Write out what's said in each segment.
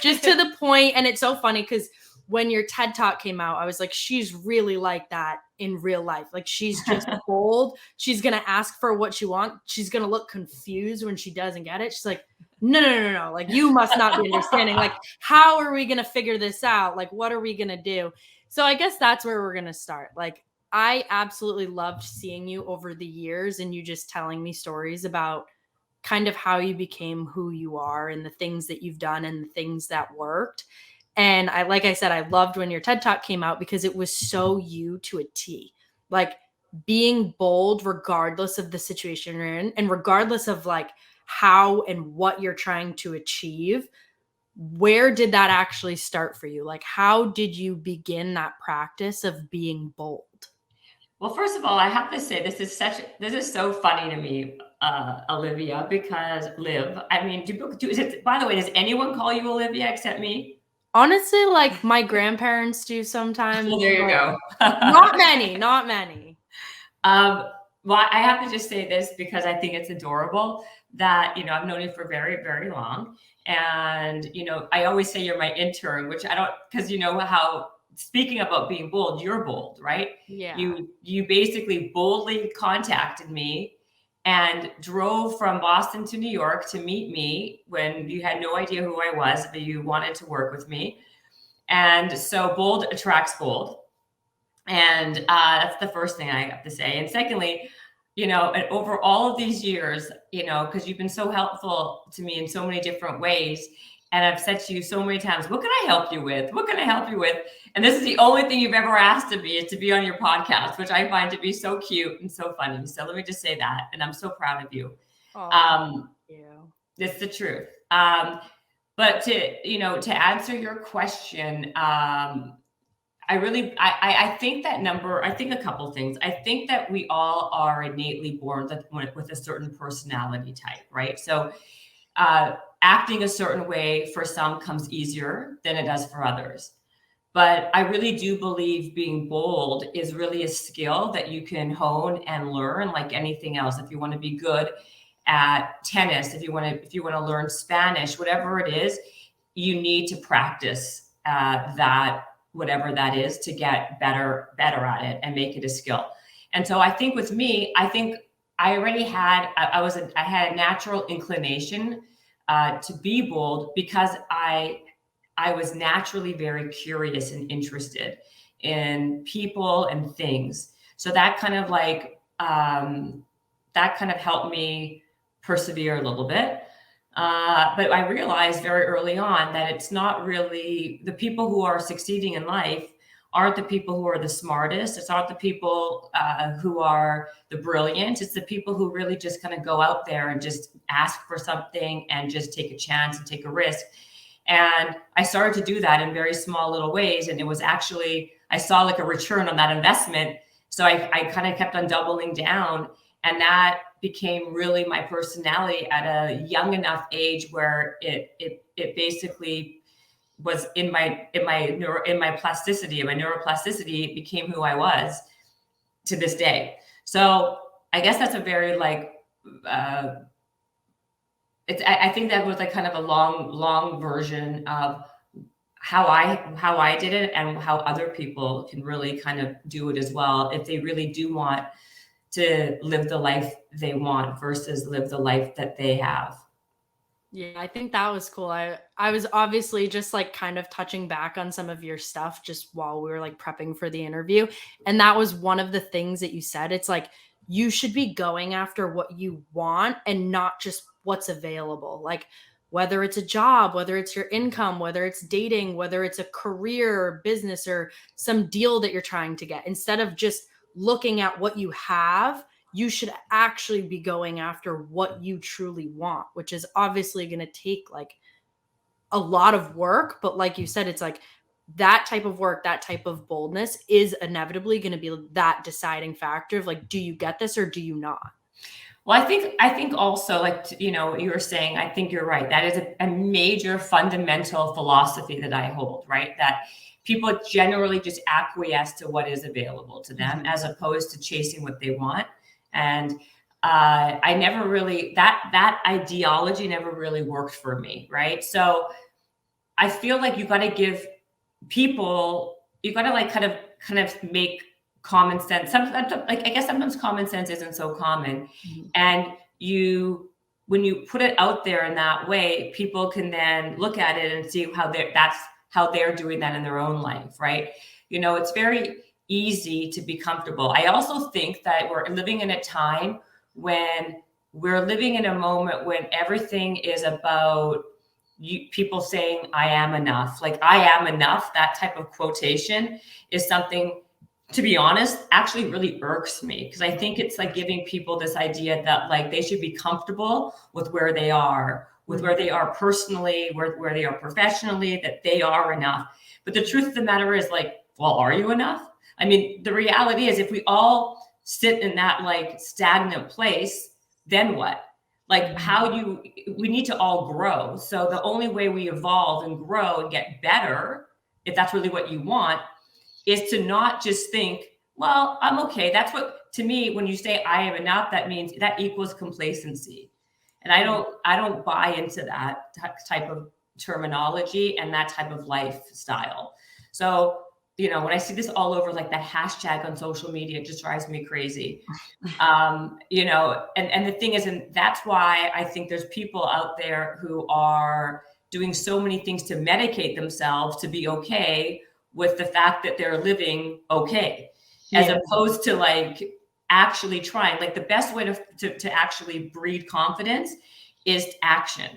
just to the point. And it's so funny because when your TED Talk came out, I was like, she's really like that in real life. Like, she's just bold. She's going to ask for what she wants. She's going to look confused when she doesn't get it. She's like, no. Like, you must not be understanding. Like, how are we going to figure this out? Like, what are we going to do? So I guess that's where we're going to start. Like, I absolutely loved seeing you over the years and you just telling me stories about kind of how you became who you are and the things that you've done and the things that worked. And like I said, I loved when your TED Talk came out because it was so you to a T. Like, being bold regardless of the situation you're in and regardless of like how and what you're trying to achieve. Where did that actually start for you? Like, how did you begin that practice of being bold? Well, first of all, I have to say this is so funny to me, Olivia, because I mean, by the way, does anyone call you Olivia except me? Honestly, like, my grandparents do sometimes. Well, there you go. Not many. Well, I have to just say this because I think it's adorable that, I've known you for very, very long. And, I always say you're my intern, which I don't, because how, speaking about being bold, you're bold, right? Yeah. You basically boldly contacted me and drove from Boston to New York to meet me when you had no idea who I was, but you wanted to work with me. And so bold attracts bold. And that's the first thing I have to say. And secondly, and over all of these years, because you've been so helpful to me in so many different ways. And I've said to you so many times, what can I help you with? What can I help you with? And this is the only thing you've ever asked of me, is to be on your podcast, which I find to be so cute and so funny. So let me just say that. And I'm so proud of you. Thank you. It's the truth. But to answer your question, I think a couple things. I think that we all are innately born with a certain personality type, right? So acting a certain way for some comes easier than it does for others. But I really do believe being bold is really a skill that you can hone and learn like anything else. If you want to be good at tennis, if you want to learn Spanish, whatever it is, you need to practice that, whatever that is, to get better at it and make it a skill. And so I think with me, I already had, I had a natural inclination to be bold because I was naturally very curious and interested in people and things. So that kind of helped me persevere a little bit. But I realized very early on that it's not really the people who are succeeding in life aren't the people who are the smartest. It's not the people who are the brilliant. It's the people who really just kind of go out there and just ask for something and just take a chance and take a risk. And I started to do that in very small little ways. And it was actually, I saw like a return on that investment. So I kind of kept on doubling down. And that became really my personality at a young enough age where it basically was in my plasticity, in my neuroplasticity, it became who I was to this day. So I guess that's a very I think that was like kind of a long version of how I did it and how other people can really kind of do it as well if they really do want to live the life they want versus live the life that they have. Yeah, I think that was cool. I was obviously just like kind of touching back on some of your stuff just while we were like prepping for the interview. And that was one of the things that you said. It's like, you should be going after what you want and not just what's available. Like, whether it's a job, whether it's your income, whether it's dating, whether it's a career or business or some deal that you're trying to get, instead of just looking at what you have, you should actually be going after what you truly want, which is obviously going to take like a lot of work. But like you said, it's like that type of work, that type of boldness is inevitably going to be that deciding factor of like, do you get this or do you not? Well, I think also, like, you were saying, I think you're right. That is a major fundamental philosophy that I hold, right? That people generally just acquiesce to what is available to them as opposed to chasing what they want. And I never really, that ideology never really worked for me, right? So I feel like you got to give people, you got to like kind of make common sense. Sometimes, like, I guess sometimes common sense isn't so common. And when you put it out there in that way, people can then look at it and see that's how they're doing that in their own life, right? It's very easy to be comfortable. I also think that we're living in a time when we're living in a moment when everything is about people saying, I am enough. Like, I am enough, that type of quotation is something, to be honest, actually really irks me, because I think it's like giving people this idea that like they should be comfortable with where they are, with where they are personally, where they are professionally, that they are enough. But the truth of the matter is, like, well, are you enough? I mean, the reality is, if we all sit in that like stagnant place, then what? Like, we need to all grow. So the only way we evolve and grow and get better, if that's really what you want, is to not just think, well, I'm okay. That's what, to me, when you say I am enough, that means that equals complacency. And I don't buy into that type of terminology and that type of lifestyle. So, when I see this all over, like that hashtag on social media, it just drives me crazy. And the thing is, and that's why I think there's people out there who are doing so many things to medicate themselves to be okay with the fact that they're living okay, as opposed to like actually trying. Like, the best way to actually breed confidence is action.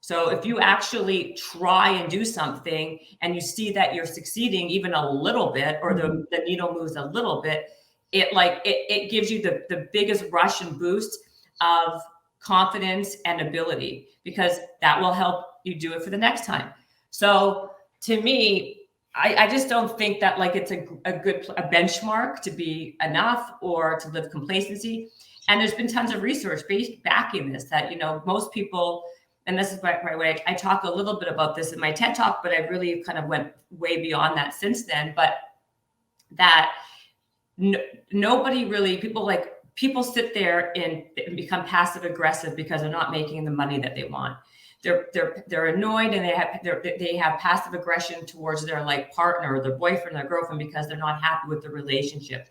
So if you actually try and do something and you see that you're succeeding even a little bit, or the needle moves a little bit, it gives you the biggest rush and boost of confidence and ability, because that will help you do it for the next time. So to me, I just don't think that like it's a benchmark to be enough or to live complacency. And there's been tons of research backing this, that, most people, and this is my way, I talk a little bit about this in my TED Talk, but I really kind of went way beyond that since then. But that nobody really, people sit there and become passive aggressive because they're not making the money that they want. They're annoyed, and they have passive aggression towards their like partner or their boyfriend or their girlfriend because they're not happy with the relationship,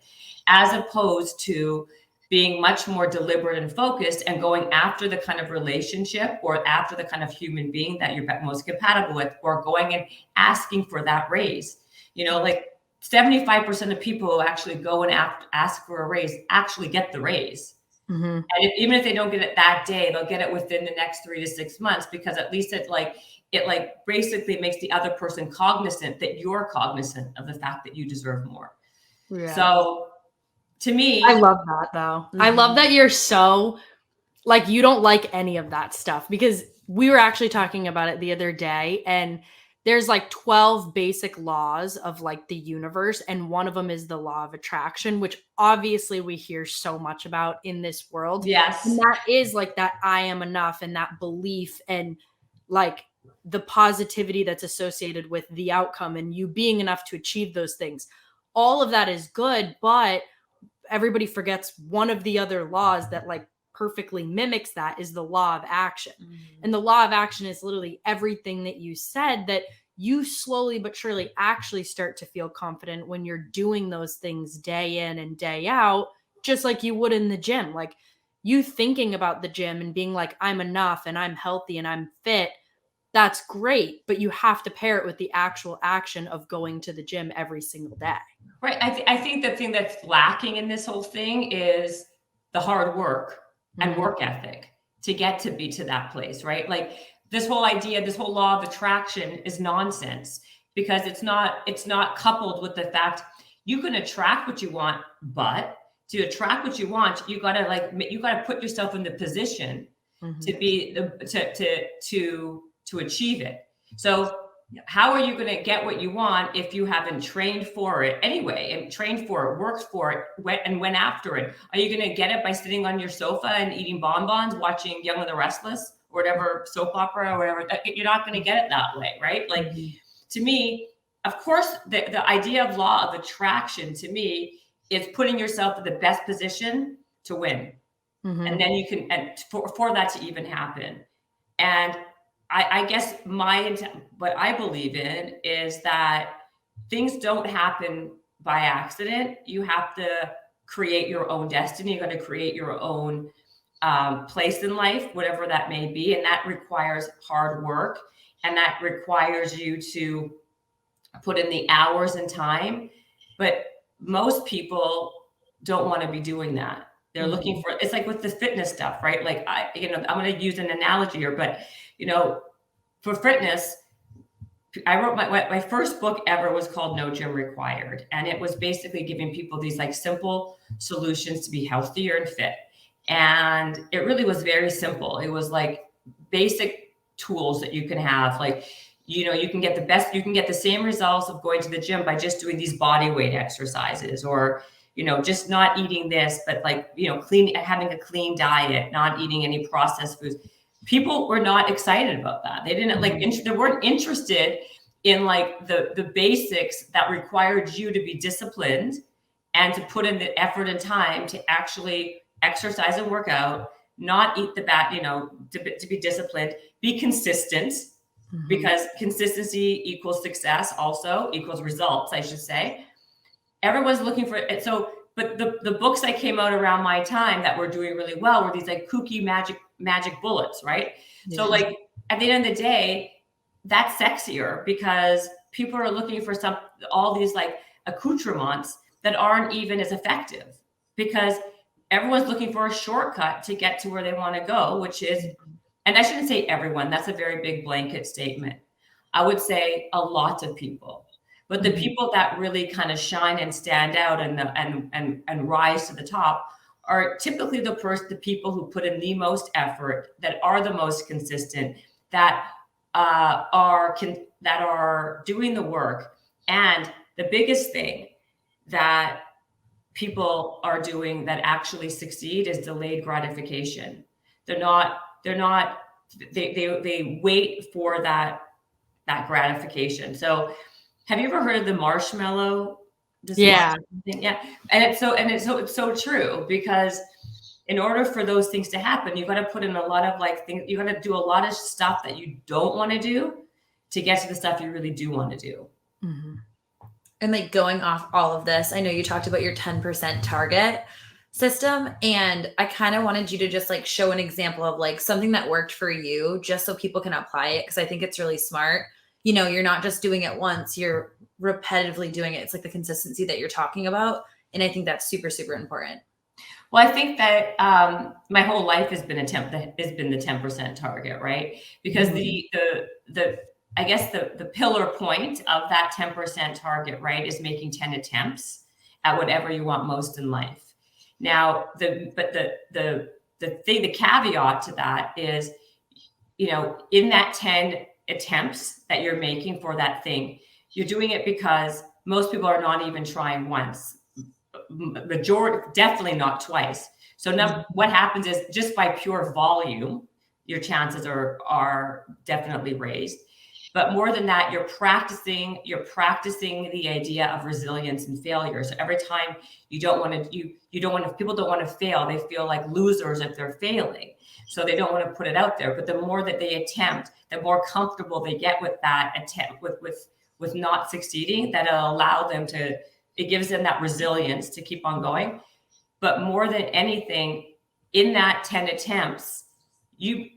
as opposed to being much more deliberate and focused and going after the kind of relationship or after the kind of human being that you're most compatible with, or going and asking for that raise. Like 75% of people who actually go and ask for a raise actually get the raise. And even if they don't get it that day, they'll get it within the next 3 to 6 months, because at least it basically makes the other person cognizant that you're cognizant of the fact that you deserve more. Yeah. So to me, I love that though. I love that you're so like, you don't like any of that stuff, because we were actually talking about it the other day, and there's like 12 basic laws of like the universe. And one of them is the law of attraction, which obviously we hear so much about in this world. Yes. And that is like that I am enough, and that belief, and like the positivity that's associated with the outcome and you being enough to achieve those things. All of that is good, but everybody forgets one of the other laws that like perfectly mimics that is the law of action. And the law of action is literally everything that you said, that you slowly but surely actually start to feel confident when you're doing those things day in and day out, just like you would in the gym. Like, you thinking about the gym and being like, I'm enough and I'm healthy and I'm fit, that's great, but you have to pair it with the actual action of going to the gym every single day. Right. I think the thing that's lacking in this whole thing is the hard work and work ethic to get to be to that place, right? Like, this whole idea, this whole law of attraction is nonsense, because it's not coupled with the fact you can attract what you want, but to attract what you want, you gotta put yourself in the position to be to achieve it. So how are you going to get what you want if you haven't trained for it anyway, and trained for it, worked for it, and went after it? Are you going to get it by sitting on your sofa and eating bonbons, watching Young and the Restless, or whatever soap opera or whatever? You're not going to get it that way, right? Like, to me, of course, the idea of law of attraction, to me, is putting yourself in the best position to win. And then you can, and for that to even happen. And I guess what I believe in is that things don't happen by accident. You have to create your own destiny. You got to create your own place in life, whatever that may be. And that requires hard work. And that requires you to put in the hours and time. But most people don't want to be doing that. They're looking for, it's like with the fitness stuff, right? Like I'm going to use an analogy here, but for fitness, I wrote my first book ever was called No Gym Required. And it was basically giving people these like simple solutions to be healthier and fit. And it really was very simple. It was like basic tools that you can have. Like, you can get the same results of going to the gym by just doing these body weight exercises, or, just not eating this, but like, having a clean diet, not eating any processed foods. People were not excited about that. They didn't they weren't interested in like the basics that required you to be disciplined and to put in the effort and time to actually exercise and work out, not eat the bad, to be disciplined, be consistent, because consistency equals success, also equals results, I should say. Everyone's looking for it. So, but the books that came out around my time that were doing really well were these like kooky magic bullets, right? Yeah. So like at the end of the day, that's sexier because people are looking for all these like accoutrements that aren't even as effective, because everyone's looking for a shortcut to get to where they want to go, which is, and I shouldn't say everyone, that's a very big blanket statement. I would say a lot of people. But the people that really kind of shine and stand out and rise to the top are typically the people who put in the most effort, that are the most consistent, that are doing the work. And the biggest thing that people are doing that actually succeed is delayed gratification. They wait for that gratification. So have you ever heard of the marshmallow? Yeah. Yeah. And it's so true, because in order for those things to happen, you've got to put in a lot of like things. You got to do a lot of stuff that you don't want to do to get to the stuff you really do want to do. Mm-hmm. And like going off all of this, I know you talked about your 10% target system, and I kind of wanted you to just like show an example of like something that worked for you, just so people can apply it. Cause I think it's really smart. You're not just doing it once, you're repetitively doing it. It's like the consistency that you're talking about. And I think that's super, super important. Well, I think that my whole life has been the 10% target, right? Because I guess the pillar point of that 10% target, right, is making 10 attempts at whatever you want most in life. Now, the caveat to that is, in that 10 attempts that you're making for that thing, you're doing it because most people are not even trying once. Majority, definitely not twice. So now what happens is, just by pure volume, your chances are definitely raised. But more than that, you're practicing the idea of resilience and failure. So every time people don't want to fail, they feel like losers if they're failing. So they don't want to put it out there. But the more that they attempt, the more comfortable they get with that attempt, with not succeeding, that'll allow them to, it gives them that resilience to keep on going. But more than anything, in that 10 attempts, if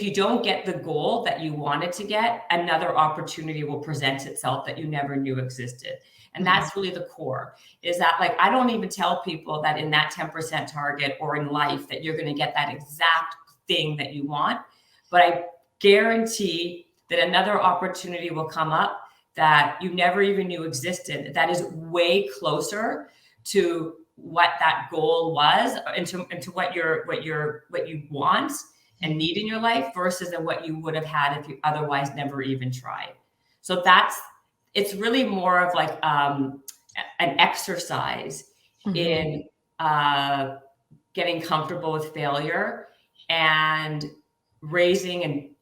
you don't get the goal that you wanted to get, another opportunity will present itself that you never knew existed. And that's really the core, is that like, I don't even tell people that in that 10% target or in life that you're going to get that exact thing that you want. But I guarantee that another opportunity will come up that you never even knew existed, that is way closer to what that goal was, into what you want and need in your life, versus than what you would have had if you otherwise never even tried. So it's really more of like an exercise in getting comfortable with failure and raising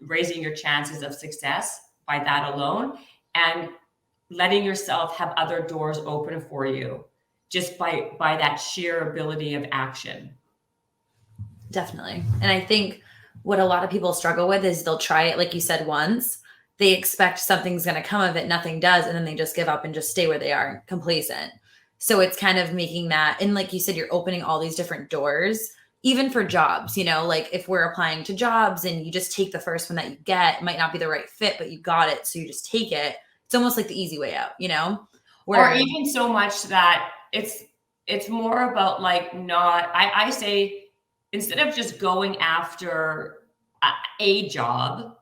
your chances of success by that alone, and letting yourself have other doors open for you just by that sheer ability of action. Definitely. And I think what a lot of people struggle with is they'll try it, like you said, once. They expect something's going to come of it, nothing does, and then they just give up and just stay where they are, complacent. So it's kind of making that, and like you said, you're opening all these different doors, even for jobs, like if we're applying to jobs and you just take the first one that you get, it might not be the right fit, but you got it, so you just take it. It's almost like the easy way out, Or even so much that it's more about like I say, instead of just going after a job,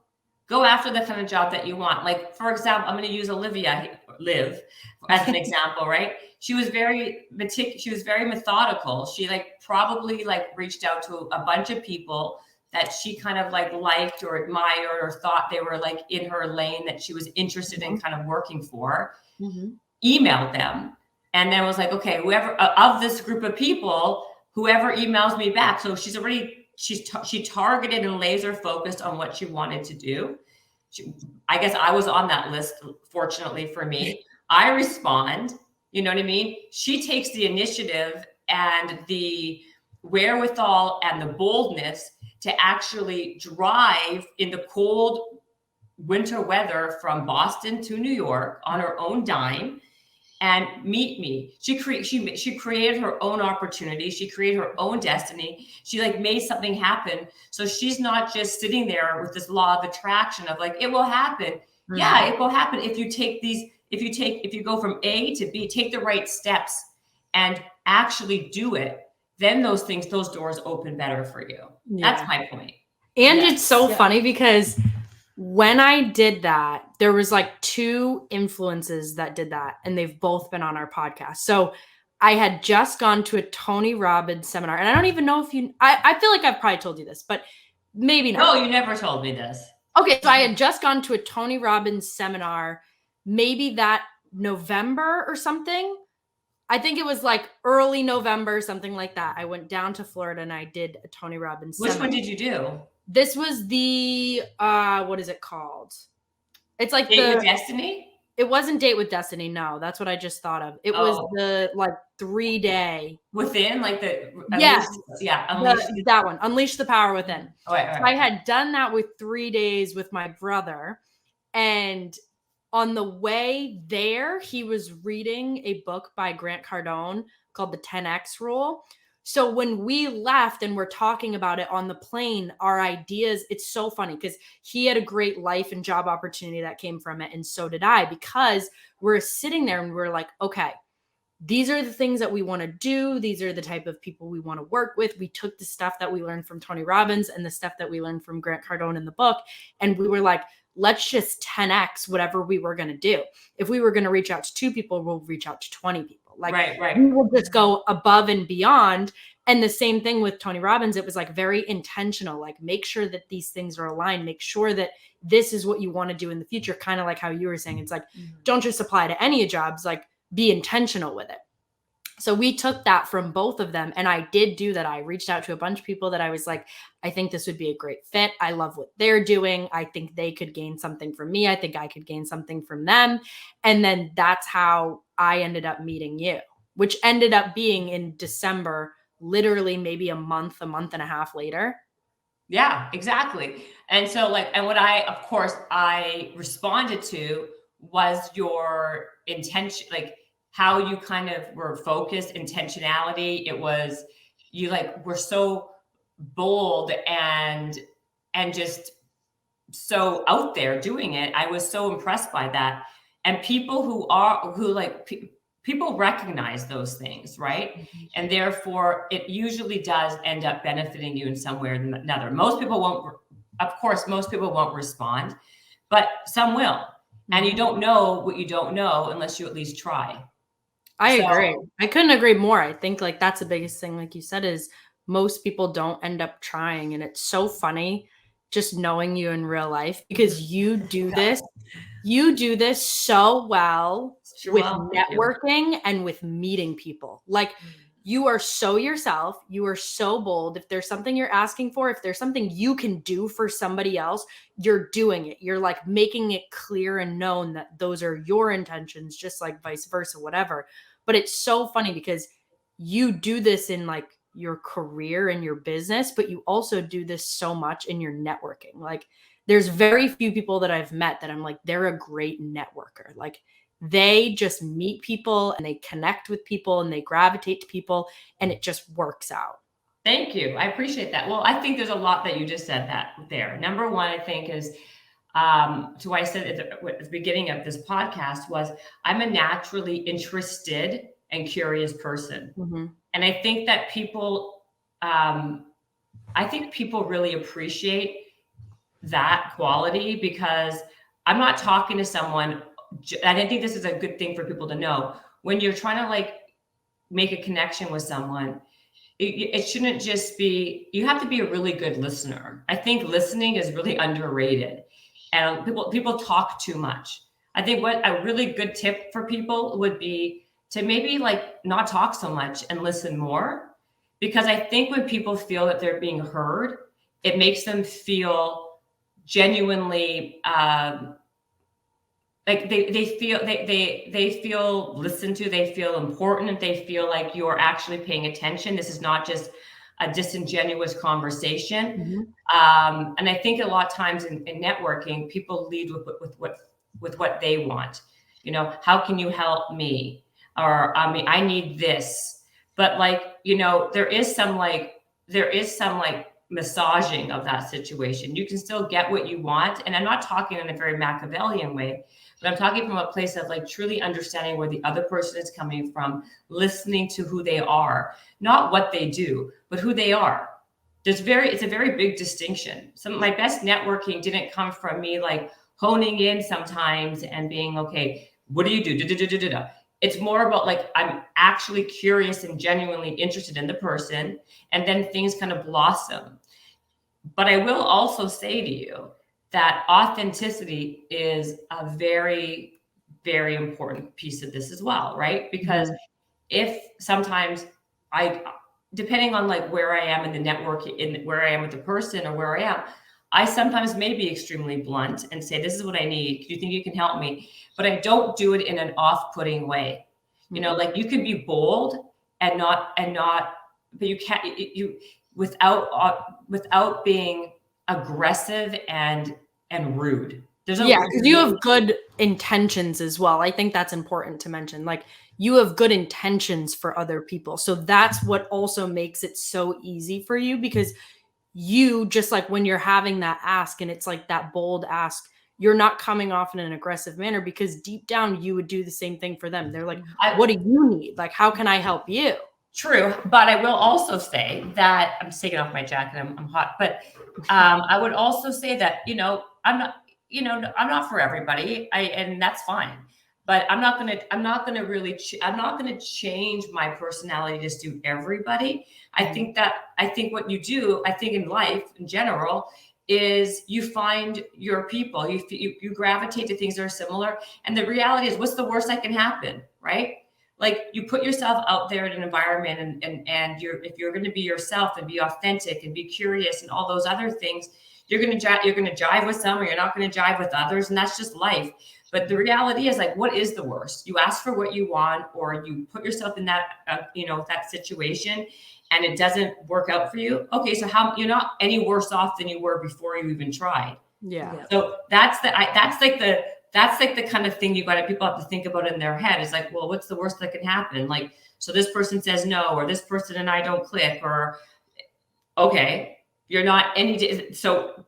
go after the kind of job that you want. Like, for example, I'm going to use Liv as an example, right? She was very methodical. She probably reached out to a bunch of people that she kind of liked or admired or thought they were in her lane that she was interested in kind of working for. Emailed them, and then was like, okay, whoever of this group of people, whoever emails me back. So she targeted and laser focused on what she wanted to do. I guess I was on that list, fortunately for me. I respond, you know what I mean? She takes the initiative and the wherewithal and the boldness to actually drive in the cold winter weather from Boston to New York on her own dime and meet me. She created her own opportunity. She created her own destiny. She made something happen. So she's not just sitting there with this law of attraction of it will happen. Mm-hmm. Yeah, it will happen if you go from A to B, take the right steps and actually do it. Then those doors open better for you. Yeah. That's my point. And it's so funny because when I did that, there was 2 influences that did that, and they've both been on our podcast. So I had just gone to a Tony Robbins seminar, and I don't even know if I feel like I've probably told you this, but maybe not. No, you never told me this. Okay, so I had just gone to a Tony Robbins seminar, maybe that November or something. I think it was early November, something like that. I went down to Florida and I did a Tony Robbins seminar. Which one did you do? This was the what is it called? It's Date with Destiny? It wasn't Date with Destiny, no. That's what I just thought of. It was the 3-day within that one, Unleash the Power Within. All right. So I had done that with 3 days with my brother, and on the way there, he was reading a book by Grant Cardone called The 10X Rule. So when we left and we're talking about it on the plane, our ideas, it's so funny because he had a great life and job opportunity that came from it. And so did I, because we're sitting there and we're like, okay, these are the things that we want to do. These are the type of people we want to work with. We took the stuff that we learned from Tony Robbins and the stuff that we learned from Grant Cardone in the book. And we were like, let's just 10X whatever we were going to do. If we were going to reach out to 2 people, we'll reach out to 20 people. Right. We will just go above and beyond. And the same thing with Tony Robbins. It was very intentional, make sure that these things are aligned, make sure that this is what you want to do in the future. Kind of like how you were saying, it's don't just apply to any jobs, be intentional with it. So we took that from both of them. And I did do that. I reached out to a bunch of people that I was like, I think this would be a great fit. I love what they're doing. I think they could gain something from me. I think I could gain something from them. And then that's how I ended up meeting you, which ended up being in December, literally maybe a month and a half later. Yeah, exactly. And so and what I responded to was your intention, how you kind of were focused, intentionality. It was, you were so bold and just so out there doing it. I was so impressed by that. And people people recognize those things, right? Mm-hmm. And therefore it usually does end up benefiting you in some way or another. Most people won't respond, but some will. Mm-hmm. And you don't know what you don't know unless you at least try. I agree. I couldn't agree more. I think that's the biggest thing, like you said, is most people don't end up trying. And it's so funny just knowing you in real life, because you do this so well with networking and with meeting people. You are so yourself. You are so bold. If there's something you're asking for, if there's something you can do for somebody else, you're doing it. You're making it clear and known that those are your intentions, just vice versa, whatever. But it's so funny because you do this in your career and your business, but you also do this so much in your networking. Like there's very few people that I've met that I'm like, they're a great networker. Like they just meet people and they connect with people and they gravitate to people and it just works out. Thank you. I appreciate that. Well, I think there's a lot that you just said that there. Number one, I think is to what I said at the beginning of this podcast was I'm a naturally interested and curious person. Mm-hmm. And I think that people really appreciate that quality because I'm not talking to someone, and I think this is a good thing for people to know. When you're trying to like make a connection with someone, it shouldn't just be, you have to be a really good listener. I think listening is really underrated and people talk too much. I think what a really good tip for people would be to maybe like not talk so much and listen more. Because I think when people feel that they're being heard, it makes them feel genuinely like they feel listened to, they feel important, they feel like you're actually paying attention. This is not just a disingenuous conversation. Mm-hmm. And I think a lot of times in networking, people lead with what they want. You know, how can you help me? Or I need this. But like, you know, there is some massaging of that situation. You can still get what you want. And I'm not talking in a very Machiavellian way, but I'm talking from a place of like truly understanding where the other person is coming from, listening to who they are, not what they do, but who they are. It's a very big distinction. Some of my best networking didn't come from me like honing in sometimes and being, okay, what do you do? Da-da-da-da-da-da. It's more about like, I'm actually curious and genuinely interested in the person, and then things kind of blossom. But I will also say to you that authenticity is a very, very important piece of this as well, right? Because if sometimes depending on like where I am in the network, in where I am with the person or where I am, I sometimes may be extremely blunt and say, this is what I need. Do you think you can help me? But I don't do it in an off-putting way. You know, like you can be bold and not, but you can't, without being aggressive and rude. Because you have good intentions as well. I think that's important to mention. Like you have good intentions for other people. So that's what also makes it so easy for you, because you just like when you're having that ask and it's like that bold ask, you're not coming off in an aggressive manner because deep down you would do the same thing for them. They're like, what do you need? Like, how can I help you? True. But I will also say that I'm taking off my jacket. I'm hot, but I would also say that, you know, I'm not for everybody. And that's fine. But I'm not going to change my personality to suit everybody. I think what you do, I think in life in general, is you find your people, you gravitate to things that are similar. And the reality is, what's the worst that can happen, right? Like you put yourself out there in an environment and if you're going to be yourself and be authentic and be curious and all those other things, you're going to jive with some, or you're not going to jive with others. And that's just life. But the reality is, like, what is the worst? You ask for what you want, or you put yourself in that, that situation, and it doesn't work out for you. Okay, so you're not any worse off than you were before you even tried. Yeah. So that's the kind of thing people have to think about in their head. Is like, well, what's the worst that can happen? Like, so this person says no, or this person and I don't click, or okay, you're not any. So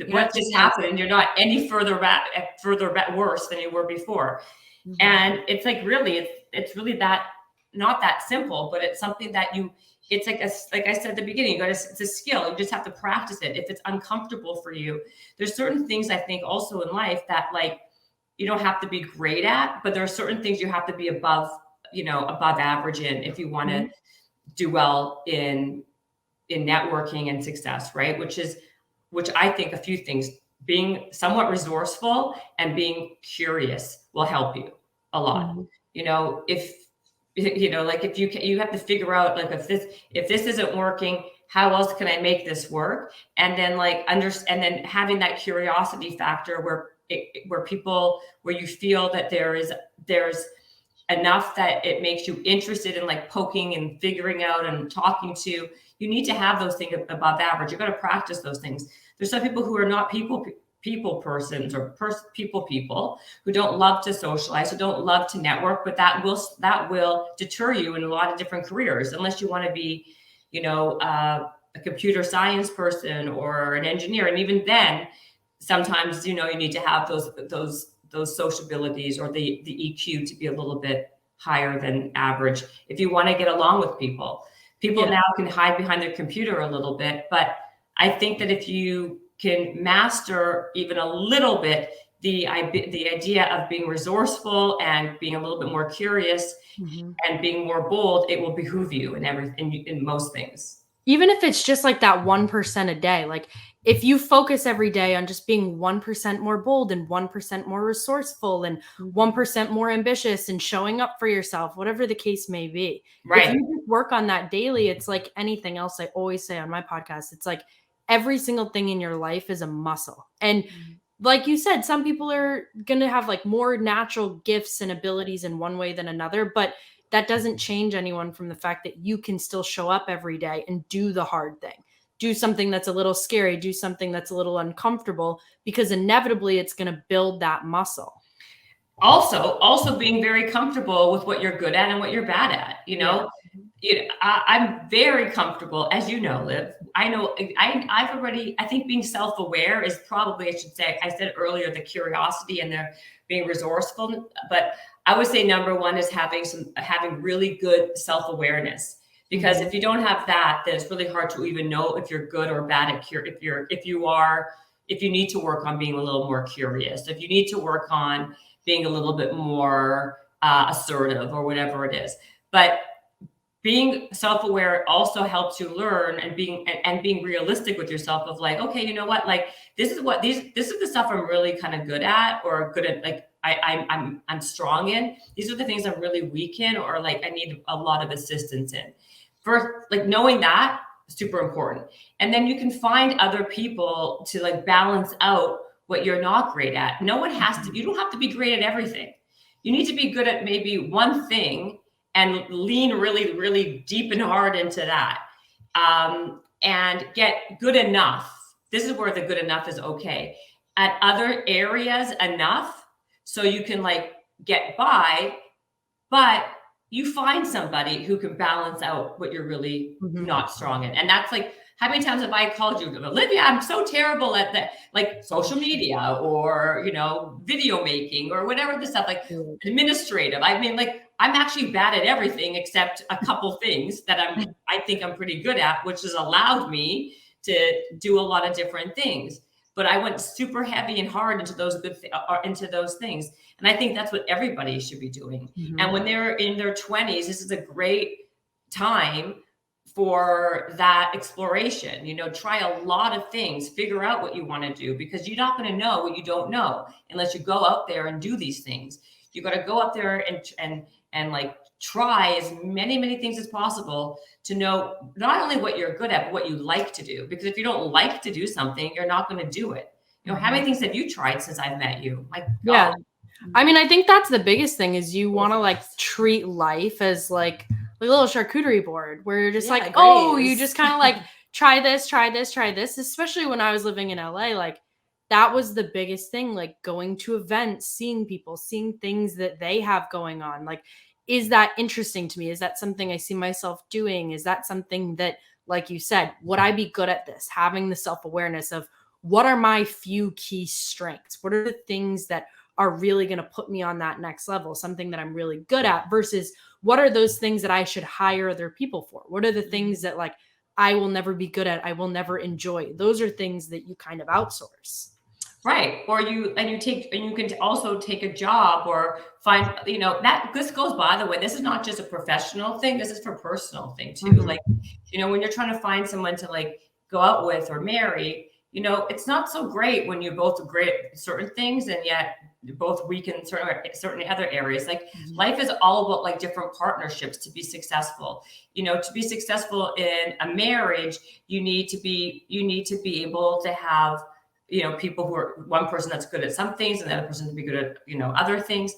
what just happened? And you're not any further worse than you were before. Mm-hmm. And it's like it's really that not that simple, but it's something that it's like I said at the beginning, it's a skill. You just have to practice it. If it's uncomfortable for you, there's certain things I think also in life that like you don't have to be great at, but there are certain things you have to be above average in if you want to do well in networking and success, right? Which I think a few things, being somewhat resourceful and being curious will help you a lot. Mm-hmm. If you have to figure out like if this isn't working, how else can I make this work? And then and then having that curiosity factor where you feel that there's enough that it makes you interested in like poking and figuring out and talking to, you need to have those things above average. You've got to practice those things. There's some people who are not people persons or people who don't love to socialize, who don't love to network, but that will deter you in a lot of different careers, unless you want to be, a computer science person or an engineer. And even then, sometimes, you need to have those social abilities or the EQ to be a little bit higher than average if you want to get along with people. People now can hide behind their computer a little bit, but I think that if you can master even a little bit the idea of being resourceful and being a little bit more curious and being more bold, it will behoove you in most things. Even if it's just like that 1% a day, like if you focus every day on just being 1% more bold and 1% more resourceful and 1% more ambitious and showing up for yourself, whatever the case may be. Right. If you just work on that daily, it's like anything else I always say on my podcast. It's like every single thing in your life is a muscle. And like you said, some people are going to have like more natural gifts and abilities in one way than another, but that doesn't change anyone from the fact that you can still show up every day and do the hard thing. Do something that's a little scary, do something that's a little uncomfortable, because inevitably it's going to build that muscle. Also being very comfortable with what you're good at and what you're bad at, I'm very comfortable, as you know, Liv. I know I think being self-aware is probably, I should say, I said earlier, the curiosity and the being resourceful, but I would say number one is having really good self-awareness, because if you don't have that, then it's really hard to even know if you're good or bad at if you need to work on being a little more curious, if you need to work on being a little bit more assertive or whatever it is. But being self-aware also helps you learn and being realistic with yourself of like, okay, you know what, like this is the stuff I'm really kind of good at or good at, like I'm strong in. These are the things I'm really weak in, or like I need a lot of assistance in. First, like knowing that is super important. And then you can find other people to like balance out what you're not great at. You don't have to be great at everything. You need to be good at maybe one thing and lean really, really deep and hard into that, and get good enough. This is where the good enough is okay. At other areas enough so you can like get by, but you find somebody who can balance out what you're really not strong in. And that's like, how many times have I called you, Olivia, I'm so terrible at that, like social media or, video making or whatever the stuff, like administrative. I mean, like, I'm actually bad at everything except a couple things that I think I'm pretty good at, which has allowed me to do a lot of different things. But I went super heavy and hard into those things. And I think that's what everybody should be doing. And when they're in their 20s, this is a great time for that exploration. Try a lot of things, figure out what you want to do, because you're not going to know what you don't know unless you go out there and do these things. You got to go up there and like try as many things as possible to know not only what you're good at, but what you like to do. Because if you don't like to do something, you're not going to do it. How many things have you tried since I've met you? My God. Yeah. I mean, I think that's the biggest thing is you want to like treat life as like a little charcuterie board where you're just like, oh, you just kind of like try this, especially when I was living in LA. Like that was the biggest thing, like going to events, seeing people, seeing things that they have going on. Like, is that interesting to me? Is that something I see myself doing? Is that something that, like you said, would I be good at this? Having the self-awareness of what are my few key strengths? What are the things that are really going to put me on that next level? Something that I'm really good at versus what are those things that I should hire other people for? What are the things that like I will never be good at? I will never enjoy. Those are things that you kind of outsource. Right. Or you can also take a job or find, that this goes, by the way, this is not just a professional thing. This is for personal thing too. Like, when you're trying to find someone to like go out with or marry, it's not so great when you're both great at certain things and yet you're both weak in certain other areas. Like life is all about like different partnerships to be successful. To be successful in a marriage, you need to be able to have, people who are one person that's good at some things and the other person to be good at, other things.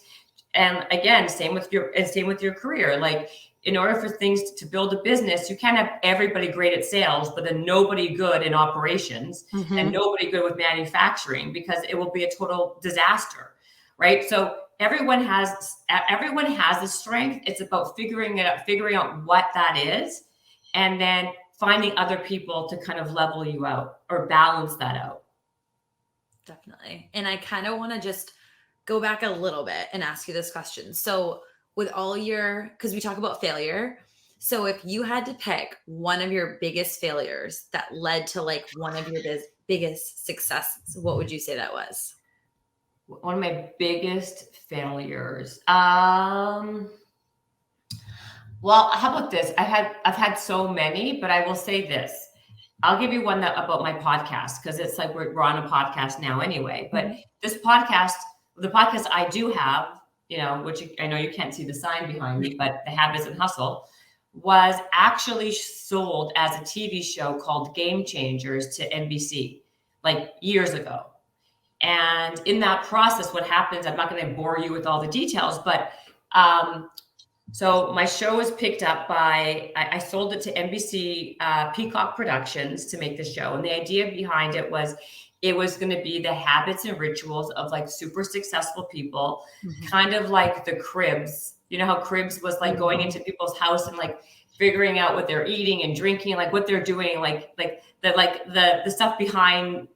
And again, same with your career. Like, in order for things to build a business, you can't have everybody great at sales, but then nobody good in operations and nobody good with manufacturing, because it will be a total disaster, right? So everyone has a strength. It's about figuring out what that is, and then finding other people to kind of level you out or balance that out. Definitely. And I kind of want to just go back a little bit and ask you this question. So with all your, because we talk about failure. So if you had to pick one of your biggest failures that led to like one of your biggest successes, what would you say that was? One of my biggest failures. Well, how about this? I've had so many, but I will say this. I'll give you one about my podcast, because it's like we're on a podcast now anyway. But this podcast, the podcast I do have, which I know you can't see the sign behind me, but The Habits and Hustle, was actually sold as a TV show called Game Changers to NBC like years ago. And in that process, what happens, I'm not going to bore you with all the details, but so my show was picked up by, I sold it to NBC Peacock Productions to make the show. And the idea behind it was going to be the habits and rituals of like super successful people, kind of like the Cribs. You know how Cribs was like going into people's house and like figuring out what they're eating and drinking, like what they're doing, like the stuff behind,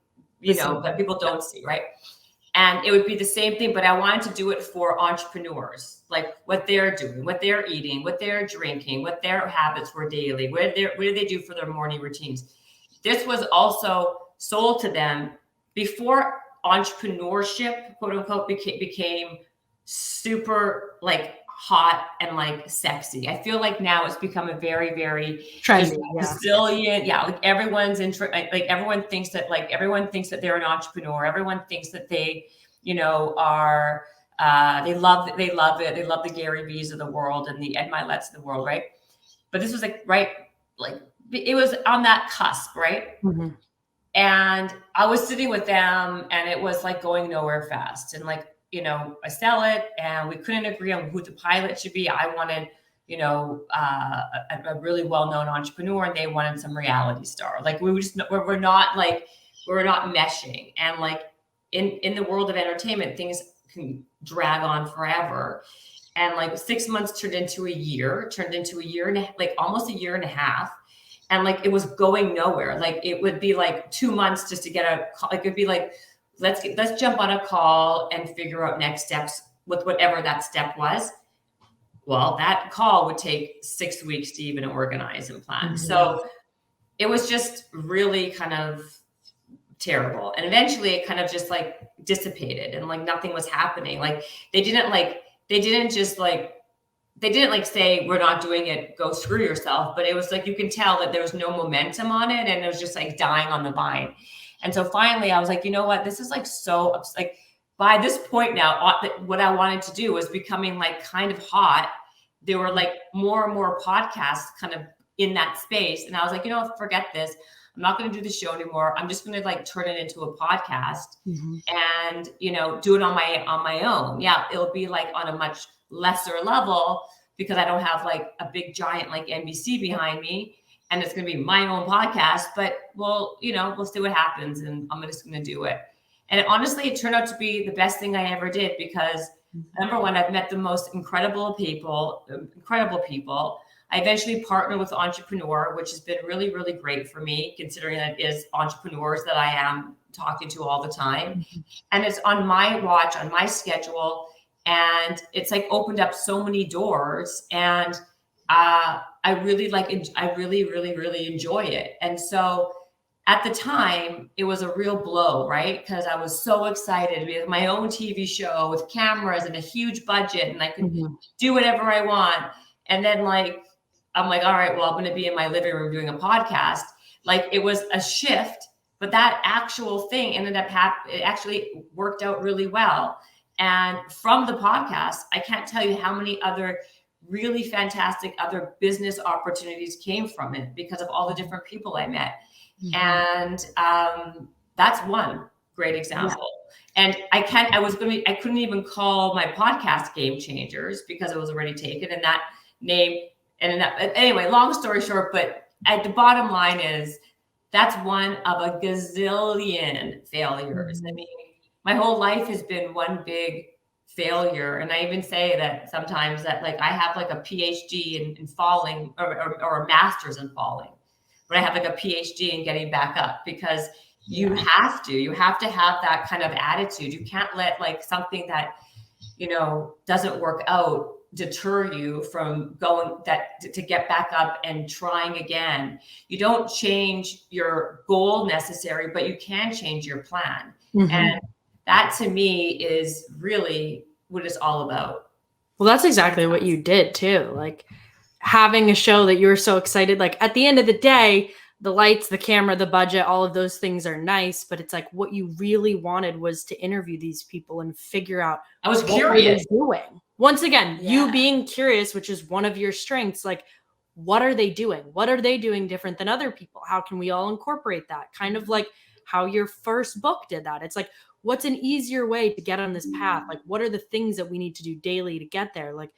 that people don't see, right? And it would be the same thing, but I wanted to do it for entrepreneurs, like what they're doing, what they're eating, what they're drinking, what their habits were daily, what do they do for their morning routines. This was also sold to them before entrepreneurship, quote unquote, became super like hot and like sexy. I feel like now it's become a very, very trendy, resilient. Yeah, like everyone's everyone thinks that they're an entrepreneur. Everyone thinks that they, are they love it. They love the Gary Vee's of the world and the Ed Milet's of the world, right? But this was it was on that cusp, right? And I was sitting with them, and it was like going nowhere fast, and like, I sell it, and we couldn't agree on who the pilot should be. I wanted, a really well-known entrepreneur, and they wanted some reality star. Like we're not meshing. And like in the world of entertainment, things can drag on forever. And like 6 months turned into a year and a, like almost a year and a half. And like, it was going nowhere. Like it would be like 2 months just to get a call. Like it'd be like, let's jump on a call and figure out next steps with whatever that step was. Well, that call would take 6 weeks to even organize and plan. So it was just really kind of terrible. And eventually it kind of just like dissipated, and like nothing was happening. Like they didn't say, we're not doing it, go screw yourself. But it was like, you can tell that there was no momentum on it, and it was just like dying on the vine. And so finally I was like, you know what, this is like, so like by this point now, what I wanted to do was becoming like kind of hot. There were like more and more podcasts kind of in that space. And I was like, forget this. I'm not going to do the show anymore. I'm just going to like turn it into a podcast and, do it on my own. Yeah. It'll be like on a much lesser level, because I don't have like a big giant like NBC behind me, and it's going to be my own podcast, but we'll see what happens, and I'm just going to do it. And honestly, it turned out to be the best thing I ever did, because number one, I've met the most incredible people. I eventually partnered with Entrepreneur, which has been really, really great for me, considering that it is entrepreneurs that I am talking to all the time. And it's on my watch, on my schedule. And it's like opened up so many doors, and I really, really enjoy it. And so at the time, it was a real blow, right? Because I was so excited to be my own TV show with cameras and a huge budget, and I could do whatever I want. And then I'm like, all right, well, I'm going to be in my living room doing a podcast. Like it was a shift, but that actual thing ended up it actually worked out really well. And from the podcast, I can't tell you how many other really fantastic other business opportunities came from it, because of all the different people I met. And that's one. great example. And I couldn't even call my podcast Game Changers because it was already taken, and that name, anyway, long story short, but at the bottom line is that's one of a gazillion failures. I mean, my whole life has been one big failure. And I even say that sometimes that like I have like a PhD in falling or a master's in falling, but I have like a PhD in getting back up because you have to have that kind of attitude. You can't let like something that, doesn't work out deter you from going to get back up and trying again. You don't change your goal necessary, but you can change your plan. And that to me is really what it's all about. Well, that's exactly what you did too. Like having a show that you were so excited, like at the end of the day, the lights, the camera, the budget, all of those things are nice, but it's like what you really wanted was to interview these people and figure out I was what curious. were they doing. Once again, you being curious, which is one of your strengths, like what are they doing? What are they doing different than other people? How can we all incorporate that? Kind of like how your first book did that. It's like, what's an easier way to get on this path? Like, what are the things that we need to do daily to get there? Like,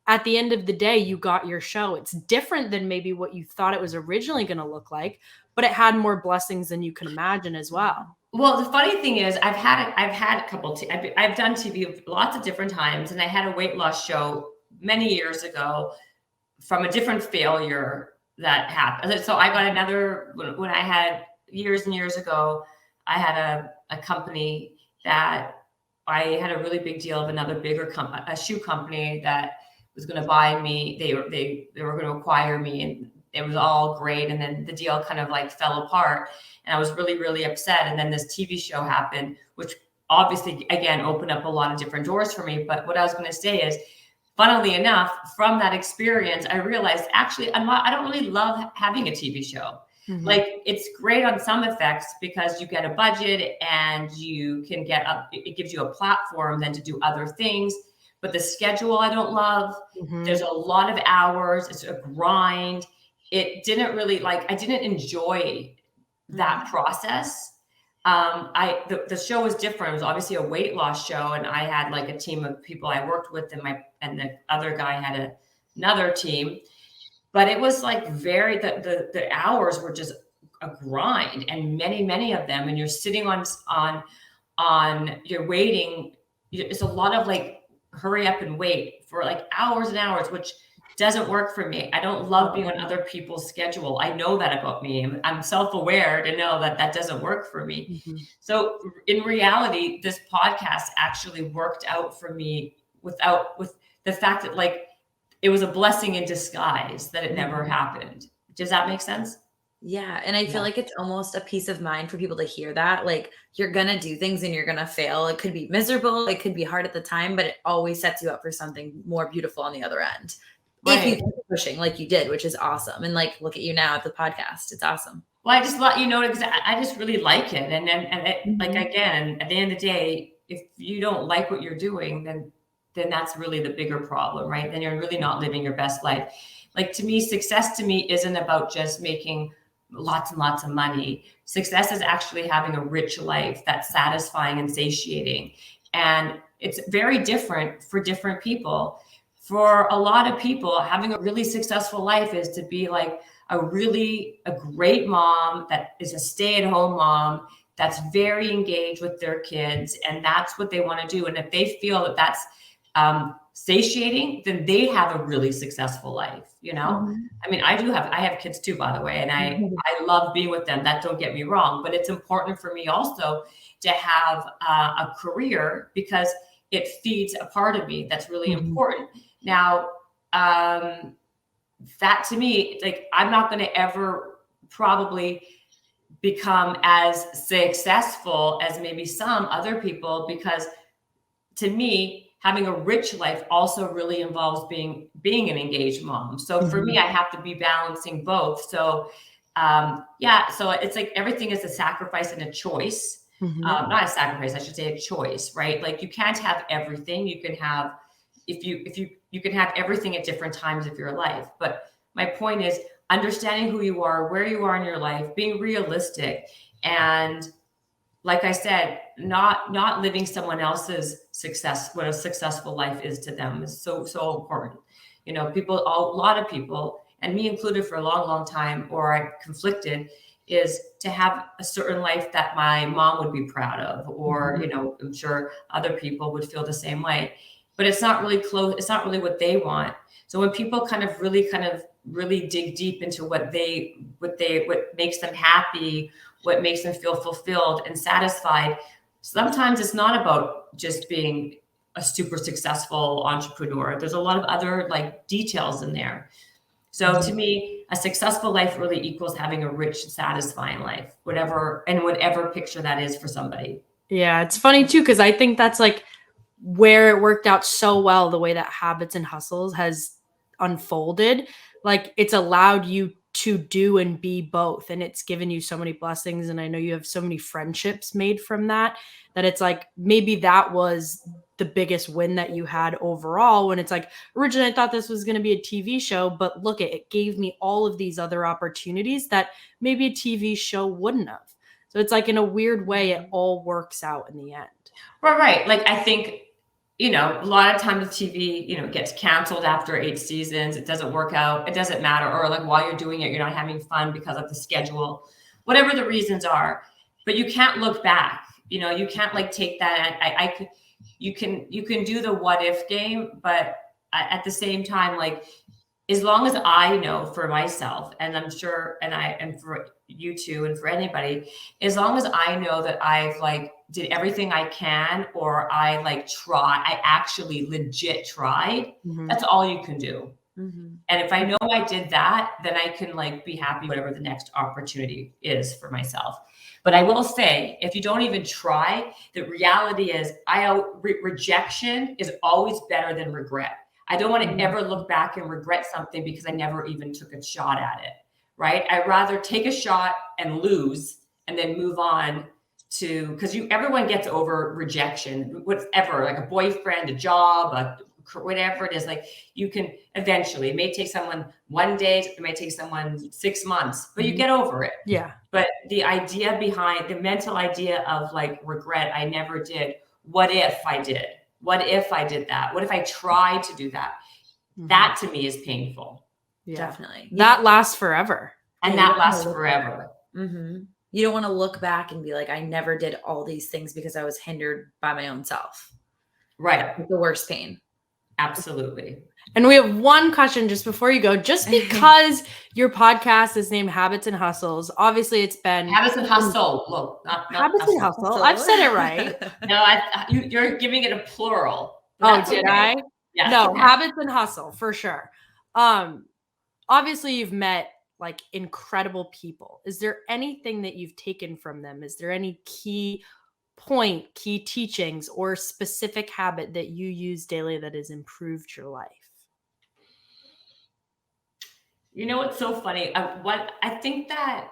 at the end of the day, you got your show. It's different than maybe what you thought it was originally going to look like, but it had more blessings than you can imagine as well. Well, the funny thing is, I've had a couple. I've done TV lots of different times, and I had a weight loss show many years ago from a different failure that happened. So I got another when I had years and years ago. I had a company that I had a really big deal of another bigger a shoe company that was going to buy me. They were going to acquire me, and it was all great. And then the deal kind of like fell apart, and I was really, really upset. And then this TV show happened, which obviously again opened up a lot of different doors for me. But what I was going to say is, funnily enough, from that experience, I realized actually I don't really love having a TV show. Like it's great on some effects because you get a budget and you can get up. It gives you a platform then to do other things. But the schedule I don't love. There's a lot of hours. It's a grind. It didn't really I didn't enjoy that process. The show was different. It was obviously a weight loss show, and I had like a team of people I worked with, and the other guy had another team. But it was like the hours were just a grind, and many of them, and you're sitting on you're waiting. It's a lot of like hurry up and wait for like hours and hours, which doesn't work for me. I don't love being on other people's schedule. I know that about me. I'm self-aware to know that doesn't work for me. So in reality, this podcast actually worked out for me with the fact that like it was a blessing in disguise that it never happened. Does that make sense? Yeah. And I feel like it's almost a peace of mind for people to hear that. Like you're going to do things and you're going to fail. It could be miserable. It could be hard at the time, but it always sets you up for something more beautiful on the other end. Right. If you keep pushing like you did, which is awesome. And like, look at you now at the podcast. It's awesome. Well, I just let you know, because I just really like it. And it, like, again, at the end of the day, if you don't like what you're doing, then that's really the bigger problem, right? Then you're really not living your best life. Like to me, success to me isn't about just making lots and lots of money. Success is actually having a rich life that's satisfying and satiating. And it's very different for different people. For a lot of people, having a really successful life is to be like a great mom that is a stay-at-home mom that's very engaged with their kids, and that's what they want to do. And if they feel that that's satiating, then they have a really successful life, I mean, I have kids too, by the way, and I love being with them. That don't get me wrong, but it's important for me also to have a career because it feeds a part of me that's really important. Now, that to me, like, I'm not going to ever probably become as successful as maybe some other people, because to me, having a rich life also really involves being an engaged mom. So for me, I have to be balancing both. So so it's like everything is a sacrifice and a choice. Not a sacrifice, I should say a choice, right? Like you can't have everything. You can have, if you can have everything at different times of your life. But my point is understanding who you are, where you are in your life, being realistic, and like I said, not living someone else's success, what a successful life is to them is so important. You know, a lot of people, and me included for a long time, or I conflicted, is to have a certain life that my mom would be proud of, or, you know, I'm sure other people would feel the same way, but it's not really close. It's not really what they want. So when people really dig deep into what makes them happy, what makes them feel fulfilled and satisfied, sometimes it's not about just being a super successful entrepreneur. There's a lot of other like details in there. So to me, a successful life really equals having a rich, satisfying life, whatever picture that is for somebody. Yeah, it's funny too, because I think that's like where it worked out so well, the way that Habits and Hustles has unfolded. Like it's allowed you to do and be both, and it's given you so many blessings. And I know you have so many friendships made from that, that it's like maybe that was the biggest win that you had overall, when it's like originally I thought this was going to be a TV show, but look, it gave me all of these other opportunities that maybe a TV show wouldn't have. So it's like in a weird way, it all works out in the end. Right. Like I think, you know, a lot of times TV, you know, gets canceled after 8 seasons. It doesn't work out. It doesn't matter. Or like while you're doing it, you're not having fun because of the schedule, whatever the reasons are. But you can't look back. You know, you can't like take that. You can do the what if game, but at the same time, like as long as I know for myself, and I'm sure, and for you too, and for anybody, as long as I know that I've like did everything I can, or I actually legit tried, that's all you can do. And if I know I did that, then I can like be happy whatever the next opportunity is for myself. But I will say, if you don't even try, the reality is rejection is always better than regret. I don't want to ever look back and regret something because I never even took a shot at it, right? I'd rather take a shot and lose and then move on to, because everyone gets over rejection, whatever, like a boyfriend, a job, whatever it is. Like you can eventually, it may take someone 1 day, it may take someone 6 months, but you get over it. Yeah. But the idea behind the mental idea of like regret, I never did. What if I did? What if I did that? What if I tried to do that? That to me is painful. Yeah. Definitely. That lasts forever. And that lasts forever. You don't want to look back and be like, I never did all these things because I was hindered by my own self. Right. That's the worst pain. Absolutely. And we have one question just before you go, just because your podcast is named Habits and Hustles. Obviously it's been Habits and Hustle. Look, not Habits and Hustle. I've said it right. No, you're giving it a plural. Oh, did I? Yeah. No, Habits and Hustle for sure. Obviously you've met like incredible people. Is there anything that you've taken from them? Is there any key teachings, or specific habit that you use daily that has improved your life? You know what's so funny? What I think that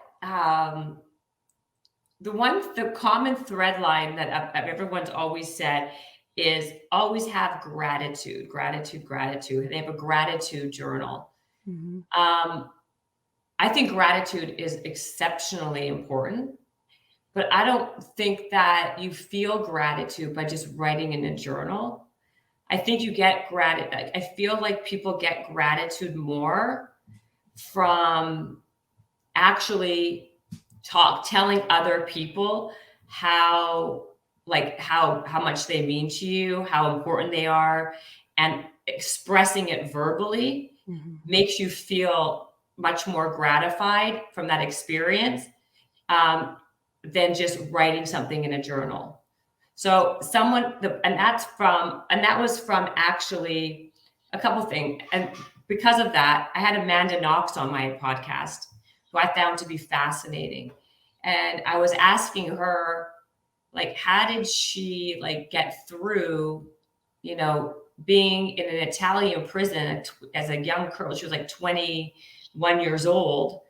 the common thread line that everyone's always said is always have gratitude. They have a gratitude journal. I think gratitude is exceptionally important. But I don't think that you feel gratitude by just writing in a journal. I think you get gratitude. I feel like people get gratitude more from actually telling other people how much they mean to you, how important they are, and expressing it verbally makes you feel much more gratified from that experience. Than just writing something in a journal. So that was from actually a couple things. And because of that, I had Amanda Knox on my podcast, who I found to be fascinating. And I was asking her, like, how did she like get through, you know, being in an Italian prison as a young girl? She was like 21 years old.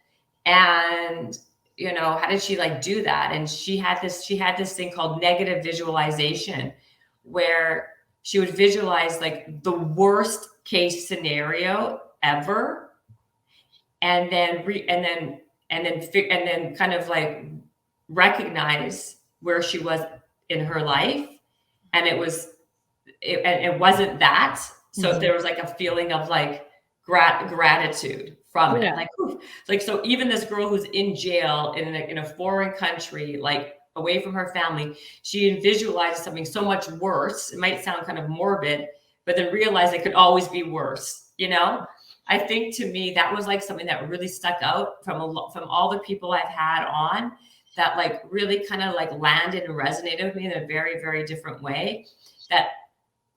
And you know, how did she like do that? And she had this thing called negative visualization, where she would visualize like the worst case scenario ever, and then kind of like recognize where she was in her life, and it wasn't that. So there was like a feeling of like gratitude from it. Like, ooh. Like, so even this girl who's in jail in a foreign country, like away from her family, she visualized something so much worse. It might sound kind of morbid, but then realized it could always be worse. You know, I think to me that was like something that really stuck out from all the people I've had on, that like really kind of like landed and resonated with me in a very, very different way. That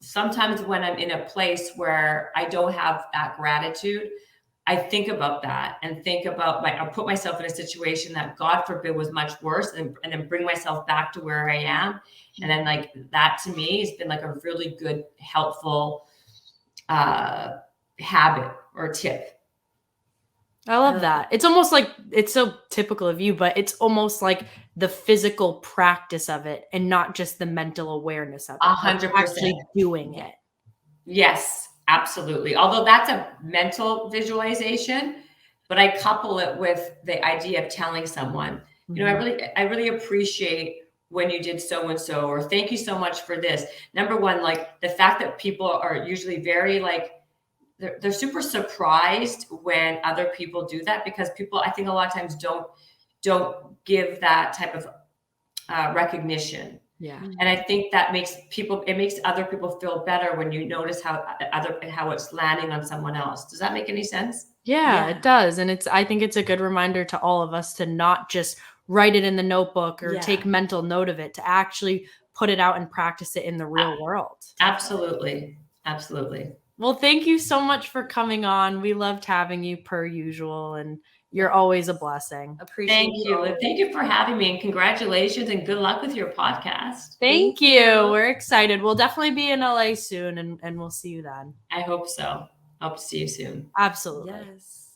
sometimes when I'm in a place where I don't have that gratitude, I think about that and think about I put myself in a situation that God forbid was much worse, and then bring myself back to where I am. And then like that to me has been like a really good, helpful habit or tip. I love that. It's almost like, it's so typical of you, but it's almost like the physical practice of it and not just the mental awareness of it. 100%. Actually doing it. Yes, absolutely. Although that's a mental visualization, but I couple it with the idea of telling someone, you know, I really appreciate when you did so and so, or thank you so much for this. Number one, like the fact that people are usually very like, they're super surprised when other people do that, because people, I think a lot of times don't give that type of recognition. Yeah. And I think that makes other people feel better when you notice how it's landing on someone else. Does that make any sense? Yeah, it does. And I think it's a good reminder to all of us to not just write it in the notebook or take mental note of it, to actually put it out and practice it in the real world. Absolutely. Absolutely. Well, thank you so much for coming on. We loved having you per usual, and you're always a blessing. Appreciate you. Thank you for having me, and congratulations and good luck with your podcast. Thank you. We're excited. We'll definitely be in LA soon, and we'll see you then. I hope so. Hope to see you soon. Absolutely. Yes.